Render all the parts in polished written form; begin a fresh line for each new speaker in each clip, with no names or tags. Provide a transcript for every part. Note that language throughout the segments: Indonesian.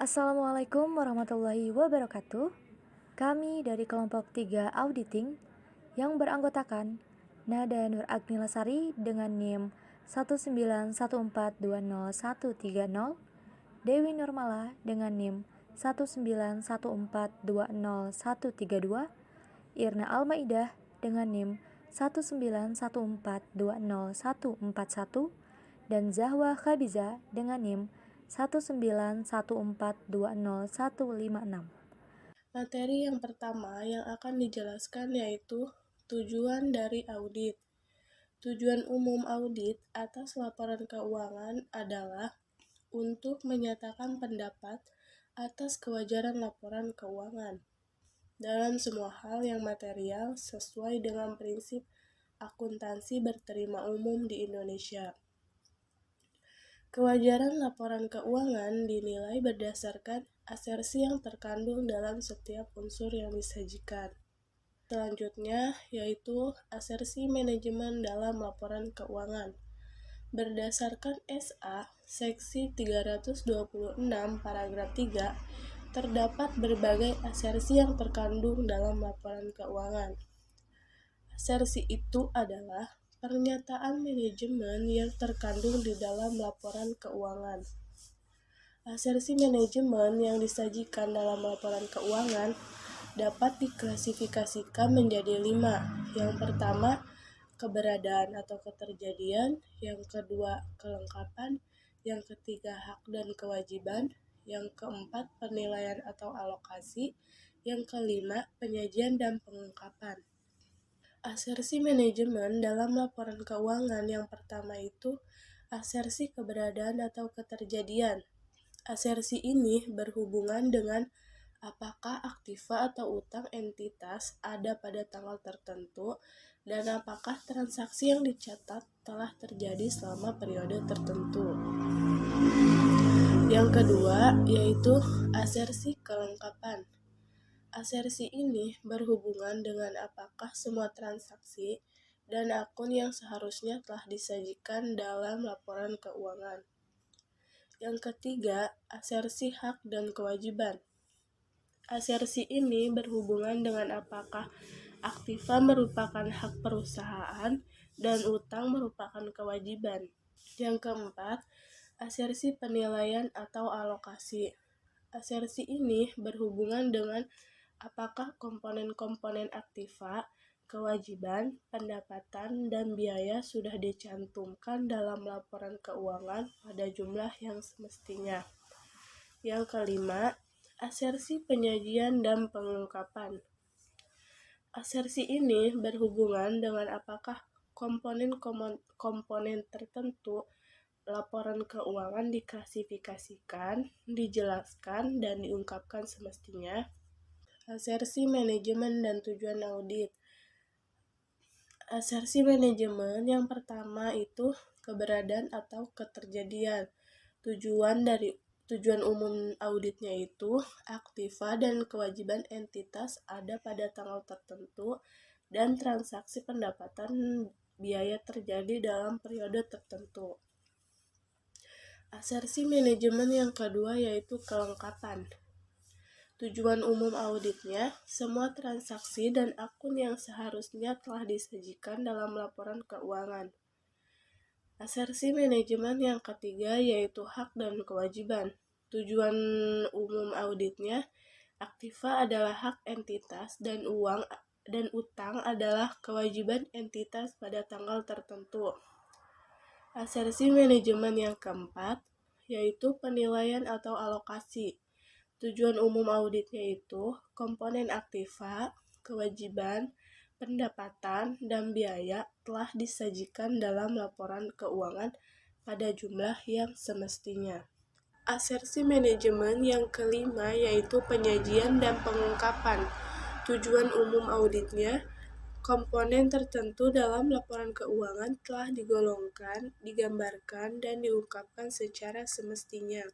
Assalamualaikum warahmatullahi wabarakatuh. Kami dari kelompok 3 Auditing yang beranggotakan Nada Nur Agnilasari dengan NIM 191420130, Dewi Nurmala dengan NIM 191420132, Irna Almaidah dengan NIM 191420141, dan Zahwa Khabiza dengan NIM 191420156.
Materi yang pertama yang akan dijelaskan yaitu tujuan dari audit. Tujuan umum audit atas laporan keuangan adalah untuk menyatakan pendapat atas kewajaran laporan keuangan dalam semua hal yang material sesuai dengan prinsip akuntansi berterima umum di Indonesia. Kewajaran laporan keuangan dinilai berdasarkan asersi yang terkandung dalam setiap unsur yang disajikan. Selanjutnya yaitu asersi manajemen dalam laporan keuangan. Berdasarkan SA seksi 326 paragraf 3, terdapat berbagai asersi yang terkandung dalam laporan keuangan. Asersi itu adalah pernyataan manajemen yang terkandung di dalam laporan keuangan. Asersi manajemen yang disajikan dalam laporan keuangan dapat diklasifikasikan menjadi 5. Yang pertama, keberadaan atau keterjadian. Yang kedua, kelengkapan. Yang ketiga, hak dan kewajiban. Yang keempat, penilaian atau alokasi. Yang kelima, penyajian dan pengungkapan. Asersi manajemen dalam laporan keuangan yang pertama itu asersi keberadaan atau keterjadian. Asersi ini berhubungan dengan apakah aktiva atau utang entitas ada pada tanggal tertentu dan apakah transaksi yang dicatat telah terjadi selama periode tertentu. Yang kedua yaitu asersi kelengkapan. Asersi ini berhubungan dengan apakah semua transaksi dan akun yang seharusnya telah disajikan dalam laporan keuangan. Yang ketiga, asersi hak dan kewajiban. Asersi ini berhubungan dengan apakah aktiva merupakan hak perusahaan dan utang merupakan kewajiban. Yang keempat, asersi penilaian atau alokasi. Asersi ini berhubungan dengan apakah komponen-komponen aktiva, kewajiban, pendapatan, dan biaya sudah dicantumkan dalam laporan keuangan pada jumlah yang semestinya. Yang kelima, asersi penyajian dan pengungkapan. Asersi ini berhubungan dengan apakah komponen tertentu laporan keuangan diklasifikasikan, dijelaskan, dan diungkapkan semestinya. Asersi manajemen dan tujuan audit. Asersi manajemen yang pertama itu keberadaan atau keterjadian. Tujuan umum auditnya itu aktiva dan kewajiban entitas ada pada tanggal tertentu dan transaksi pendapatan biaya terjadi dalam periode tertentu. Asersi manajemen yang kedua yaitu kelengkapan. Tujuan umum auditnya, semua transaksi dan akun yang seharusnya telah disajikan dalam laporan keuangan. Asersi manajemen yang ketiga yaitu hak dan kewajiban. Tujuan umum auditnya, aktiva adalah hak entitas dan utang adalah kewajiban entitas pada tanggal tertentu. Asersi manajemen yang keempat yaitu penilaian atau alokasi. Tujuan umum auditnya itu komponen aktiva, kewajiban, pendapatan, dan biaya telah disajikan dalam laporan keuangan pada jumlah yang semestinya. Asersi manajemen yang kelima yaitu penyajian dan pengungkapan. Tujuan umum auditnya, komponen tertentu dalam laporan keuangan telah digolongkan, digambarkan, dan diungkapkan secara semestinya.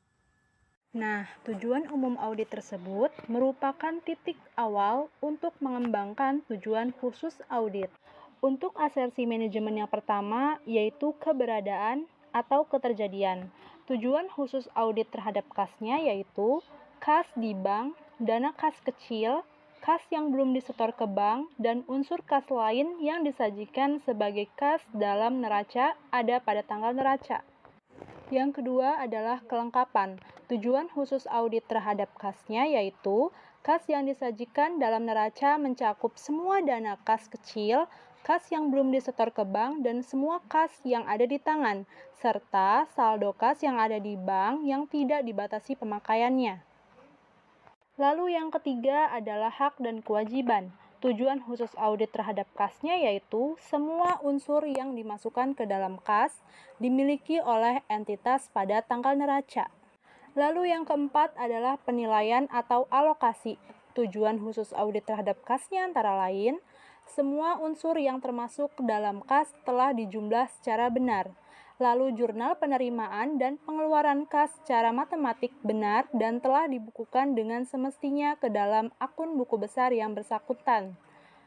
Nah, tujuan umum audit tersebut merupakan titik awal untuk mengembangkan tujuan khusus audit. Untuk asersi manajemen yang pertama yaitu keberadaan atau keterjadian. Tujuan khusus audit terhadap kasnya yaitu kas di bank, dana kas kecil, kas yang belum disetor ke bank, dan unsur kas lain yang disajikan sebagai kas dalam neraca ada pada tanggal neraca. Yang kedua adalah kelengkapan. Tujuan khusus audit terhadap kasnya yaitu kas yang disajikan dalam neraca mencakup semua dana kas kecil, kas yang belum disetor ke bank, dan semua kas yang ada di tangan, serta saldo kas yang ada di bank yang tidak dibatasi pemakaiannya. Lalu yang ketiga adalah hak dan kewajiban. Tujuan khusus audit terhadap kasnya yaitu semua unsur yang dimasukkan ke dalam kas dimiliki oleh entitas pada tanggal neraca. Lalu yang keempat adalah penilaian atau alokasi. Tujuan khusus audit terhadap kasnya antara lain, semua unsur yang termasuk dalam kas telah dijumlah secara benar. Lalu jurnal penerimaan dan pengeluaran kas secara matematik benar dan telah dibukukan dengan semestinya ke dalam akun buku besar yang bersangkutan.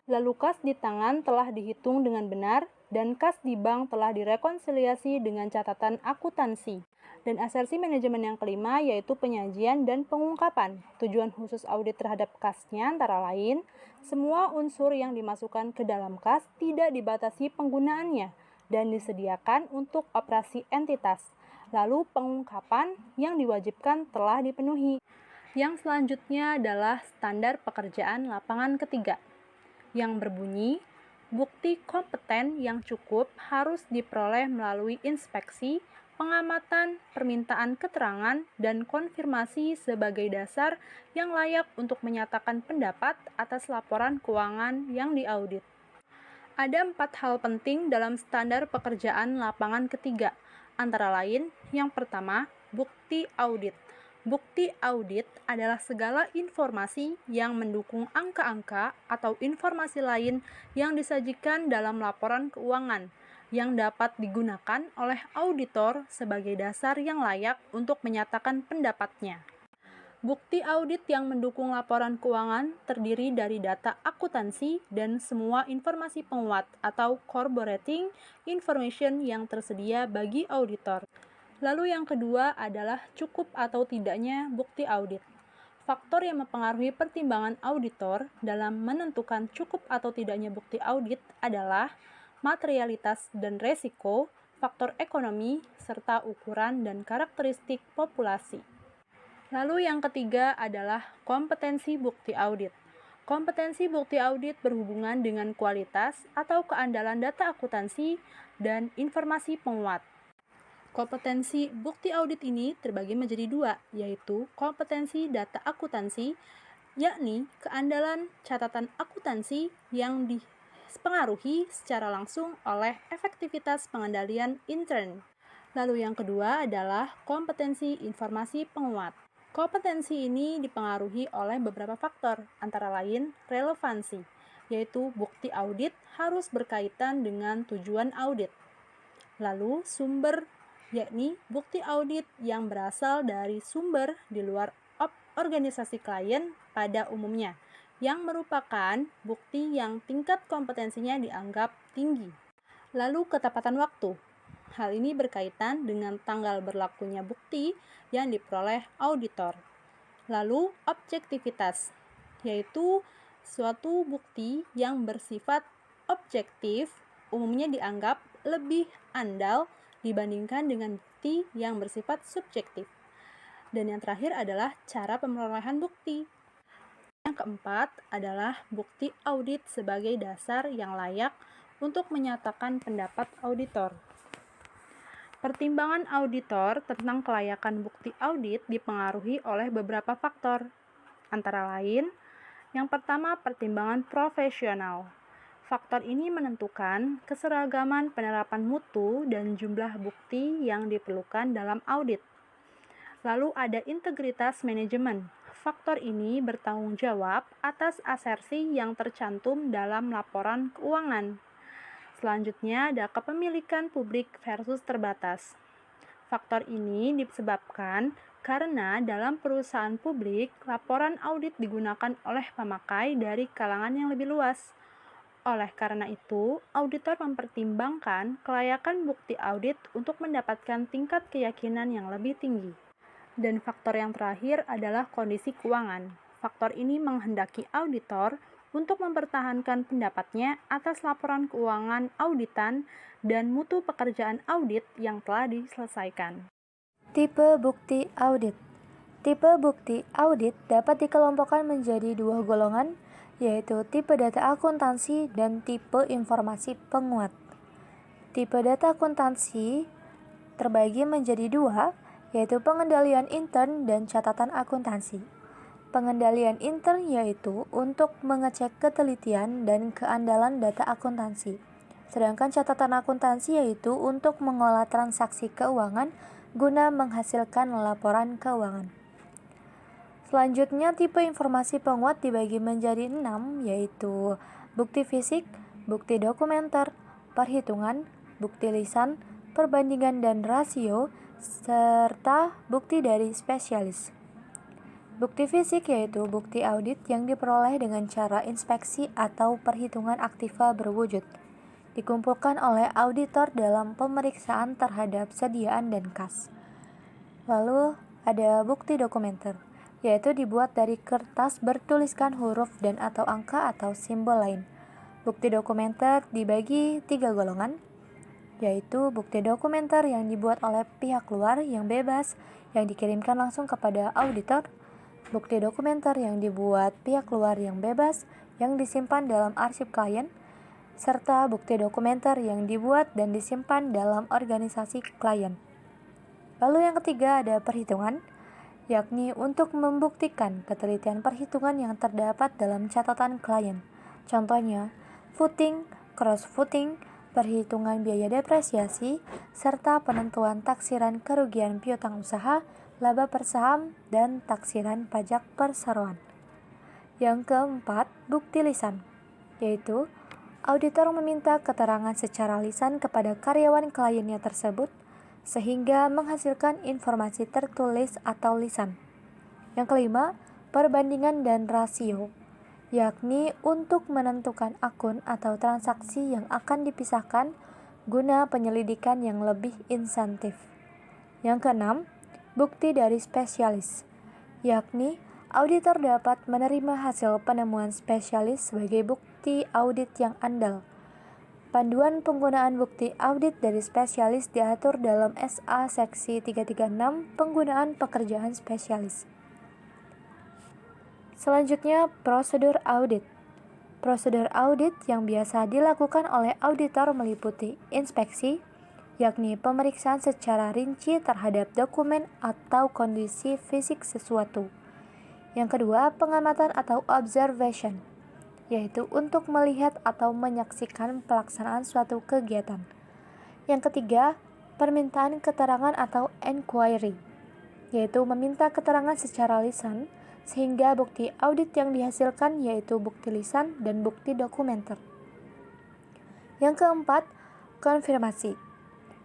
Lalu kas di tangan telah dihitung dengan benar dan kas di bank telah direkonsiliasi dengan catatan akuntansi. Dan asersi manajemen yang kelima yaitu penyajian dan pengungkapan. Tujuan khusus audit terhadap kasnya antara lain, semua unsur yang dimasukkan ke dalam kas tidak dibatasi penggunaannya dan disediakan untuk operasi entitas. Lalu pengungkapan yang diwajibkan telah dipenuhi. Yang selanjutnya adalah standar pekerjaan lapangan ketiga, yang berbunyi, bukti kompeten yang cukup harus diperoleh melalui inspeksi, pengamatan, permintaan keterangan, dan konfirmasi sebagai dasar yang layak untuk menyatakan pendapat atas laporan keuangan yang diaudit. Ada 4 hal penting dalam standar pekerjaan lapangan ketiga, antara lain, yang pertama, bukti audit. Bukti audit adalah segala informasi yang mendukung angka-angka atau informasi lain yang disajikan dalam laporan keuangan, yang dapat digunakan oleh auditor sebagai dasar yang layak untuk menyatakan pendapatnya. Bukti audit yang mendukung laporan keuangan terdiri dari data akuntansi dan semua informasi penguat atau corroborating information yang tersedia bagi auditor. Lalu yang kedua adalah cukup atau tidaknya bukti audit. Faktor yang mempengaruhi pertimbangan auditor dalam menentukan cukup atau tidaknya bukti audit adalah materialitas dan resiko, faktor ekonomi, serta ukuran dan karakteristik populasi. Lalu yang ketiga adalah kompetensi bukti audit. Kompetensi bukti audit berhubungan dengan kualitas atau keandalan data akuntansi dan informasi penguat. Kompetensi bukti audit ini terbagi menjadi 2, yaitu kompetensi data akuntansi, yakni keandalan catatan akuntansi yang dipengaruhi secara langsung oleh efektivitas pengendalian intern. Lalu yang kedua adalah kompetensi informasi penguat. Kompetensi ini dipengaruhi oleh beberapa faktor, antara lain relevansi, yaitu bukti audit harus berkaitan dengan tujuan audit. Lalu sumber, yakni bukti audit yang berasal dari sumber di luar organisasi klien pada umumnya, yang merupakan bukti yang tingkat kompetensinya dianggap tinggi. Lalu ketepatan waktu. Hal ini berkaitan dengan tanggal berlakunya bukti yang diperoleh auditor. Lalu objektivitas, yaitu suatu bukti yang bersifat objektif umumnya dianggap lebih andal dibandingkan dengan bukti yang bersifat subjektif. Dan yang terakhir adalah cara pemerolehan bukti. Yang keempat adalah bukti audit sebagai dasar yang layak untuk menyatakan pendapat auditor. Pertimbangan auditor tentang kelayakan bukti audit dipengaruhi oleh beberapa faktor, antara lain, yang pertama pertimbangan profesional. Faktor ini menentukan keseragaman penerapan mutu dan jumlah bukti yang diperlukan dalam audit. Lalu ada integritas manajemen. Faktor ini bertanggung jawab atas asersi yang tercantum dalam laporan keuangan. Selanjutnya ada kepemilikan publik versus terbatas. Faktor ini disebabkan karena dalam perusahaan publik, laporan audit digunakan oleh pemakai dari kalangan yang lebih luas. Oleh karena itu, auditor mempertimbangkan kelayakan bukti audit untuk mendapatkan tingkat keyakinan yang lebih tinggi. Dan faktor yang terakhir adalah kondisi keuangan. Faktor ini menghendaki auditor untuk mempertahankan pendapatnya atas laporan keuangan auditan dan mutu pekerjaan audit yang telah diselesaikan.
Tipe bukti audit. Tipe bukti audit dapat dikelompokkan menjadi dua golongan, yaitu tipe data akuntansi dan tipe informasi penguat. Tipe data akuntansi terbagi menjadi dua, yaitu pengendalian intern dan catatan akuntansi. Pengendalian intern yaitu untuk mengecek ketelitian dan keandalan data akuntansi. Sedangkan catatan akuntansi yaitu untuk mengolah transaksi keuangan guna menghasilkan laporan keuangan. Selanjutnya, tipe informasi penguat dibagi menjadi 6, yaitu bukti fisik, bukti dokumenter, perhitungan, bukti lisan, perbandingan dan rasio, serta bukti dari spesialis. Bukti fisik yaitu bukti audit yang diperoleh dengan cara inspeksi atau perhitungan aktiva berwujud, dikumpulkan oleh auditor dalam pemeriksaan terhadap sediaan dan kas. Lalu ada bukti dokumenter, yaitu dibuat dari kertas bertuliskan huruf dan atau angka atau simbol lain. Bukti dokumenter dibagi 3 golongan, yaitu bukti dokumenter yang dibuat oleh pihak luar yang bebas yang dikirimkan langsung kepada auditor, bukti dokumenter yang dibuat pihak luar yang bebas yang disimpan dalam arsip klien, serta bukti dokumenter yang dibuat dan disimpan dalam organisasi klien. Lalu yang ketiga ada perhitungan, yakni untuk membuktikan ketelitian perhitungan yang terdapat dalam catatan klien. Contohnya, footing, cross-footing, perhitungan biaya depresiasi, serta penentuan taksiran kerugian piutang usaha, laba per saham, dan taksiran pajak perseroan. Yang keempat, bukti lisan, yaitu auditor meminta keterangan secara lisan kepada karyawan kliennya tersebut sehingga menghasilkan informasi tertulis atau lisan. Yang kelima, perbandingan dan rasio, yakni untuk menentukan akun atau transaksi yang akan dipisahkan guna penyelidikan yang lebih insentif. Yang keenam, bukti dari spesialis, yakni auditor dapat menerima hasil penemuan spesialis sebagai bukti audit yang andal. Panduan penggunaan bukti audit dari spesialis diatur dalam SA Seksi 336 Penggunaan Pekerjaan Spesialis. Selanjutnya, prosedur audit. Prosedur audit yang biasa dilakukan oleh auditor meliputi inspeksi, yakni pemeriksaan secara rinci terhadap dokumen atau kondisi fisik sesuatu. Yang kedua, pengamatan atau observation, yaitu untuk melihat atau menyaksikan pelaksanaan suatu kegiatan. Yang ketiga, permintaan keterangan atau inquiry, yaitu meminta keterangan secara lisan, sehingga bukti audit yang dihasilkan yaitu bukti lisan dan bukti dokumenter. Yang keempat, konfirmasi,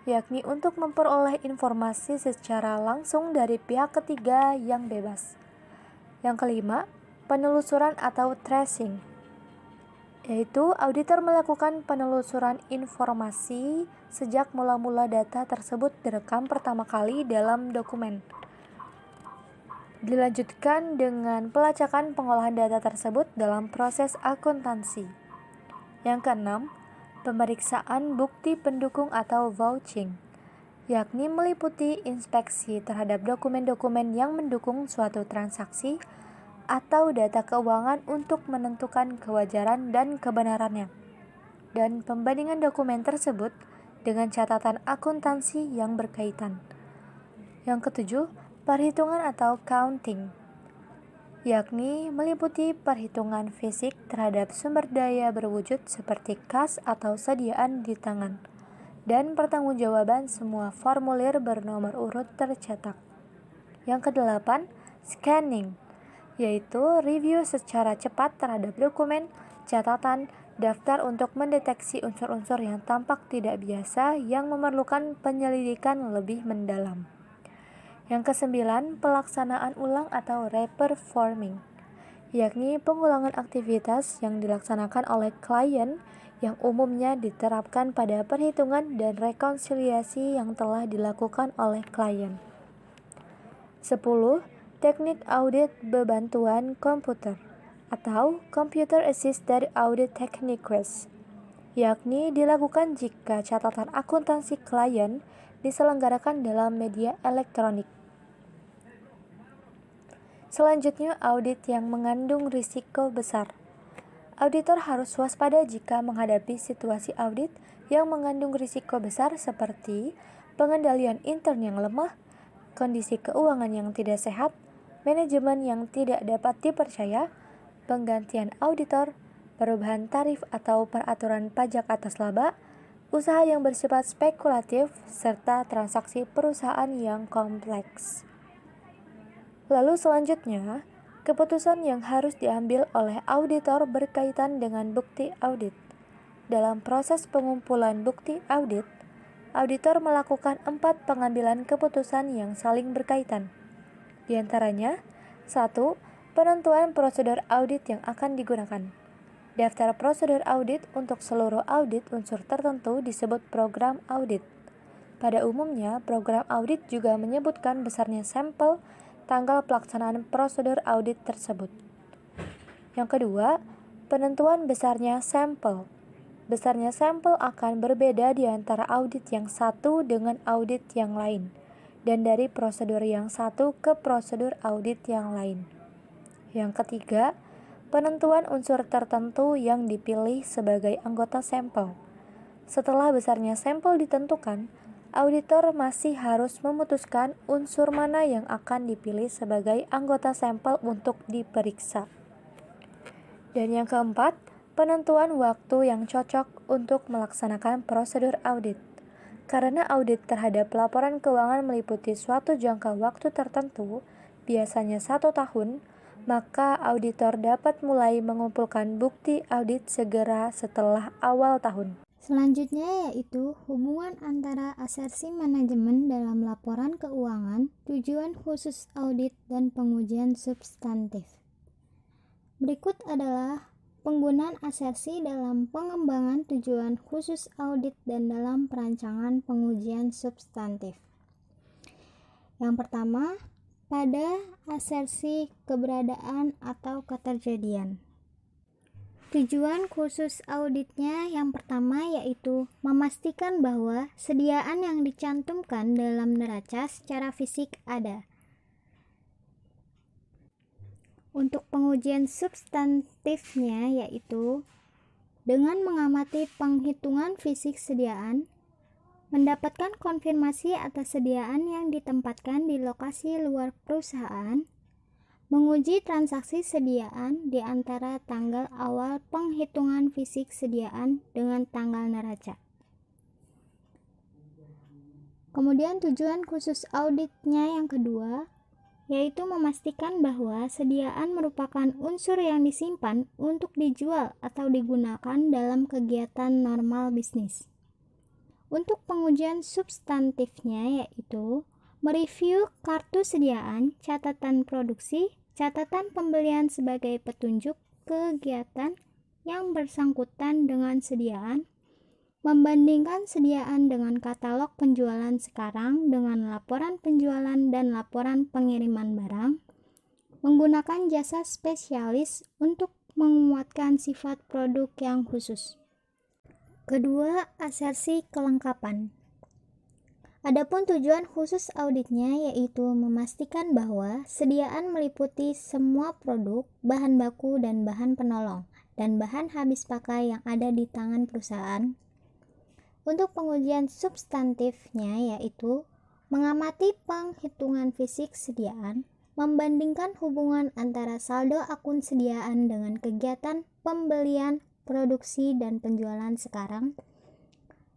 yakni untuk memperoleh informasi secara langsung dari pihak ketiga yang bebas. Yang kelima, penelusuran atau tracing, yaitu auditor melakukan penelusuran informasi sejak mula-mula data tersebut direkam pertama kali dalam dokumen. Dilanjutkan dengan pelacakan pengolahan data tersebut dalam proses akuntansi. Yang keenam, pemeriksaan bukti pendukung atau vouching, yakni meliputi inspeksi terhadap dokumen-dokumen yang mendukung suatu transaksi atau data keuangan untuk menentukan kewajaran dan kebenarannya, dan pembandingan dokumen tersebut dengan catatan akuntansi yang berkaitan. Yang ketujuh, perhitungan atau counting, yakni meliputi perhitungan fisik terhadap sumber daya berwujud seperti kas atau sediaan di tangan, dan pertanggungjawaban semua formulir bernomor urut tercetak. Yang kedelapan, scanning, yaitu review secara cepat terhadap dokumen, catatan, daftar untuk mendeteksi unsur-unsur yang tampak tidak biasa yang memerlukan penyelidikan lebih mendalam. Yang kesembilan, pelaksanaan ulang atau reperforming, yakni pengulangan aktivitas yang dilaksanakan oleh klien yang umumnya diterapkan pada perhitungan dan rekonsiliasi yang telah dilakukan oleh klien. 10. Teknik audit bebantuan komputer atau Computer Assisted Audit Techniques, yakni dilakukan jika catatan akuntansi klien diselenggarakan dalam media elektronik. Selanjutnya, audit yang mengandung risiko besar. Auditor harus waspada jika menghadapi situasi audit yang mengandung risiko besar seperti pengendalian intern yang lemah, kondisi keuangan yang tidak sehat, manajemen yang tidak dapat dipercaya, penggantian auditor, perubahan tarif atau peraturan pajak atas laba, usaha yang bersifat spekulatif, serta transaksi perusahaan yang kompleks. Lalu selanjutnya, keputusan yang harus diambil oleh auditor berkaitan dengan bukti audit. Dalam proses pengumpulan bukti audit, auditor melakukan 4 pengambilan keputusan yang saling berkaitan. Di antaranya, 1. Penentuan prosedur audit yang akan digunakan. Daftar prosedur audit untuk seluruh audit unsur tertentu disebut program audit. Pada umumnya, program audit juga menyebutkan besarnya sampel tanggal pelaksanaan prosedur audit tersebut. Yang kedua, penentuan besarnya sampel. Besarnya sampel akan berbeda di antara audit yang satu dengan audit yang lain, dan dari prosedur yang satu ke prosedur audit yang lain. Yang ketiga, penentuan unsur tertentu yang dipilih sebagai anggota sampel. Setelah besarnya sampel ditentukan, auditor masih harus memutuskan unsur mana yang akan dipilih sebagai anggota sampel untuk diperiksa. Dan yang keempat, penentuan waktu yang cocok untuk melaksanakan prosedur audit. Karena audit terhadap laporan keuangan meliputi suatu jangka waktu tertentu, biasanya 1 tahun, maka auditor dapat mulai mengumpulkan bukti audit segera setelah awal tahun.
Selanjutnya yaitu hubungan antara asersi manajemen dalam laporan keuangan, tujuan khusus audit, dan pengujian substantif. Berikut adalah penggunaan asersi dalam pengembangan tujuan khusus audit dan dalam perancangan pengujian substantif. Yang pertama, pada asersi keberadaan atau keterjadian. Tujuan khusus auditnya yang pertama yaitu memastikan bahwa sediaan yang dicantumkan dalam neraca secara fisik ada. Untuk pengujian substantifnya yaitu dengan mengamati penghitungan fisik sediaan, mendapatkan konfirmasi atas sediaan yang ditempatkan di lokasi luar perusahaan, menguji transaksi sediaan di antara tanggal awal penghitungan fisik sediaan dengan tanggal neraca. Kemudian tujuan khusus auditnya yang kedua, yaitu memastikan bahwa sediaan merupakan unsur yang disimpan untuk dijual atau digunakan dalam kegiatan normal bisnis. Untuk pengujian substantifnya yaitu mereview kartu sediaan, catatan produksi, catatan pembelian sebagai petunjuk kegiatan yang bersangkutan dengan sediaan, membandingkan sediaan dengan katalog penjualan sekarang dengan laporan penjualan dan laporan pengiriman barang, menggunakan jasa spesialis untuk menguatkan sifat produk yang khusus. Kedua, asersi kelengkapan. Adapun tujuan khusus auditnya yaitu memastikan bahwa sediaan meliputi semua produk, bahan baku dan bahan penolong, dan bahan habis pakai yang ada di tangan perusahaan. Untuk pengujian substantifnya yaitu mengamati penghitungan fisik sediaan, membandingkan hubungan antara saldo akun sediaan dengan kegiatan pembelian, produksi, dan penjualan sekarang,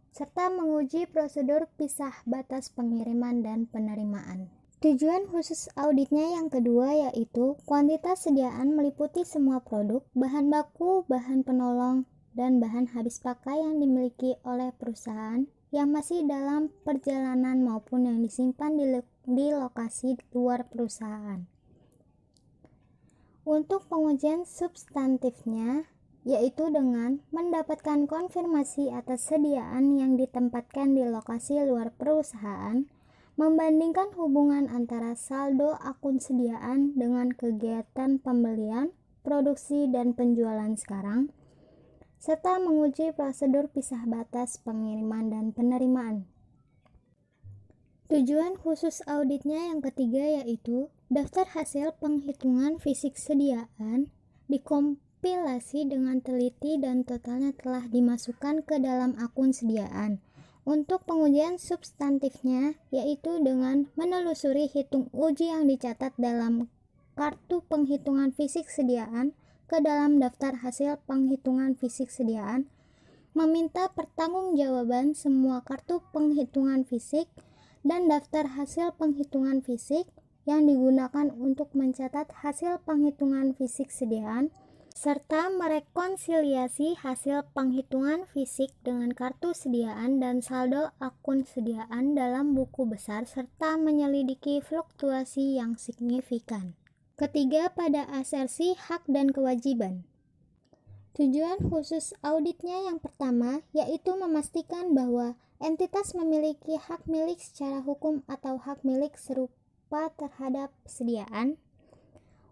serta menguji prosedur pisah batas pengiriman dan penerimaan. Tujuan khusus auditnya yang kedua yaitu kuantitas sediaan meliputi semua produk, bahan baku, bahan penolong, dan bahan habis pakai yang dimiliki oleh perusahaan yang masih dalam perjalanan maupun yang disimpan di lokasi luar perusahaan. Untuk pengujian substantifnya, yaitu dengan mendapatkan konfirmasi atas sediaan yang ditempatkan di lokasi luar perusahaan, membandingkan hubungan antara saldo akun sediaan dengan kegiatan pembelian, produksi, dan penjualan sekarang, serta menguji prosedur pisah batas pengiriman dan penerimaan. Tujuan khusus auditnya yang ketiga yaitu daftar hasil penghitungan fisik sediaan dikompilasi dengan teliti dan totalnya telah dimasukkan ke dalam akun sediaan. Untuk pengujian substantifnya yaitu dengan menelusuri hitung uji yang dicatat dalam kartu penghitungan fisik sediaan ke dalam daftar hasil penghitungan fisik sediaan, meminta pertanggungjawaban semua kartu penghitungan fisik dan daftar hasil penghitungan fisik yang digunakan untuk mencatat hasil penghitungan fisik sediaan, serta merekonsiliasi hasil penghitungan fisik dengan kartu sediaan dan saldo akun sediaan dalam buku besar serta menyelidiki fluktuasi yang signifikan. Ketiga, pada asersi hak dan kewajiban. Tujuan khusus auditnya yang pertama yaitu memastikan bahwa entitas memiliki hak milik secara hukum atau hak milik serupa terhadap sediaan.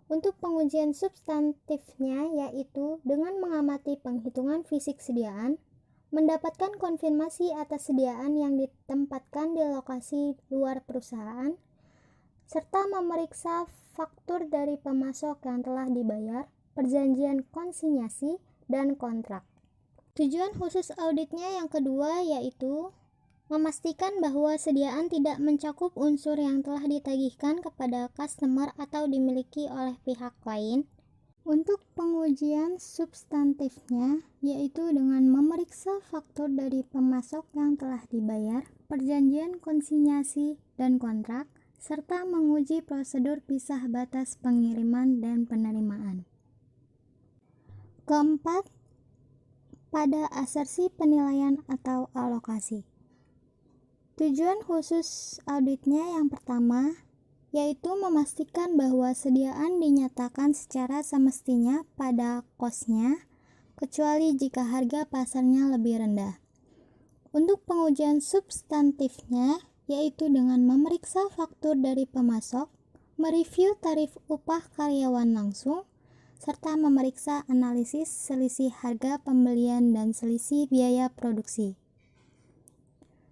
Untuk pengujian substantifnya yaitu dengan mengamati penghitungan fisik sediaan, mendapatkan konfirmasi atas sediaan yang ditempatkan di lokasi luar perusahaan, serta memeriksa faktur dari pemasok yang telah dibayar, perjanjian konsinyasi, dan kontrak. Tujuan khusus auditnya yang kedua yaitu memastikan bahwa sediaan tidak mencakup unsur yang telah ditagihkan kepada customer atau dimiliki oleh pihak lain. Untuk pengujian substantifnya yaitu dengan memeriksa faktur dari pemasok yang telah dibayar, perjanjian konsinyasi dan kontrak, serta menguji prosedur pisah batas pengiriman dan penerimaan. Keempat, pada asersi penilaian atau alokasi. Tujuan khusus auditnya yang pertama yaitu memastikan bahwa sediaan dinyatakan secara semestinya pada kosnya, kecuali jika harga pasarnya lebih rendah. Untuk pengujian substantifnya yaitu dengan memeriksa faktur dari pemasok, mereview tarif upah karyawan langsung, serta memeriksa analisis selisih harga pembelian dan selisih biaya produksi.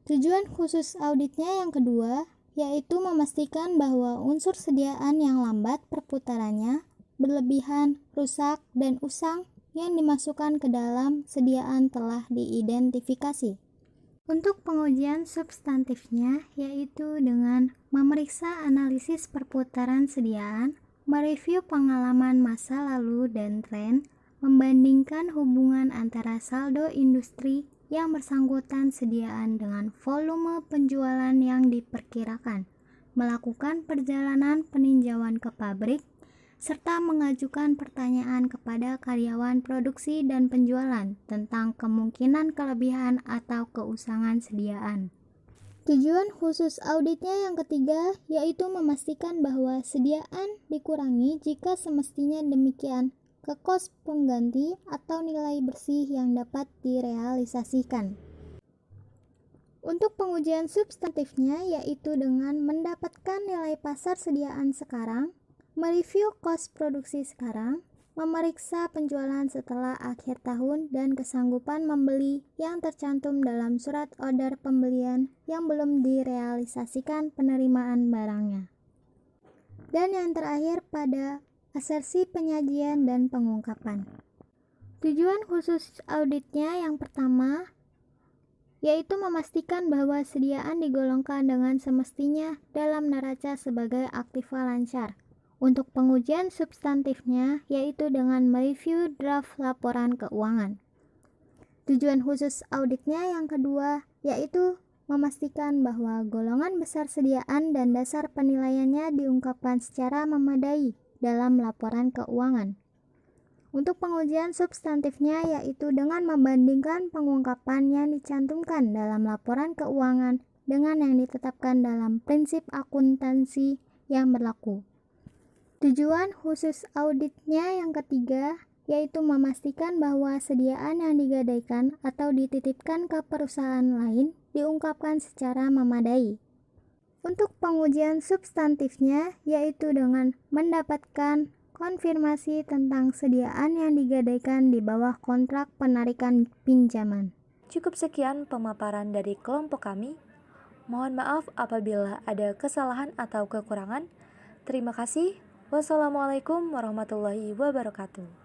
Tujuan khusus auditnya yang kedua yaitu memastikan bahwa unsur sediaan yang lambat perputarannya, berlebihan, rusak, dan usang yang dimasukkan ke dalam sediaan telah diidentifikasi. Untuk pengujian substantifnya yaitu dengan memeriksa analisis perputaran sediaan, mereview pengalaman masa lalu dan tren, membandingkan hubungan antara saldo industri yang bersangkutan sediaan dengan volume penjualan yang diperkirakan, melakukan perjalanan peninjauan ke pabrik, serta mengajukan pertanyaan kepada karyawan produksi dan penjualan tentang kemungkinan kelebihan atau keusangan sediaan. Tujuan khusus auditnya yang ketiga yaitu memastikan bahwa sediaan dikurangi jika semestinya demikian ke kos pengganti atau nilai bersih yang dapat direalisasikan. Untuk pengujian substantifnya yaitu dengan mendapatkan nilai pasar sediaan sekarang, mereview kos produksi sekarang, memeriksa penjualan setelah akhir tahun dan kesanggupan membeli yang tercantum dalam surat order pembelian yang belum direalisasikan penerimaan barangnya. Dan yang terakhir pada asersi penyajian dan pengungkapan. Tujuan khusus auditnya yang pertama yaitu memastikan bahwa sediaan digolongkan dengan semestinya dalam neraca sebagai aktiva lancar. Untuk pengujian substantifnya yaitu dengan mereview draft laporan keuangan. Tujuan khusus auditnya yang kedua yaitu memastikan bahwa golongan besar sediaan dan dasar penilaiannya diungkapkan secara memadai dalam laporan keuangan. Untuk pengujian substantifnya yaitu dengan membandingkan pengungkapan yang dicantumkan dalam laporan keuangan dengan yang ditetapkan dalam prinsip akuntansi yang berlaku. Tujuan khusus auditnya yang ketiga yaitu memastikan bahwa sediaan yang digadaikan atau dititipkan ke perusahaan lain diungkapkan secara memadai. Untuk pengujian substantifnya yaitu dengan mendapatkan konfirmasi tentang sediaan yang digadaikan di bawah kontrak penarikan pinjaman.
Cukup sekian pemaparan dari kelompok kami. Mohon maaf apabila ada kesalahan atau kekurangan. Terima kasih. Wassalamualaikum warahmatullahi wabarakatuh.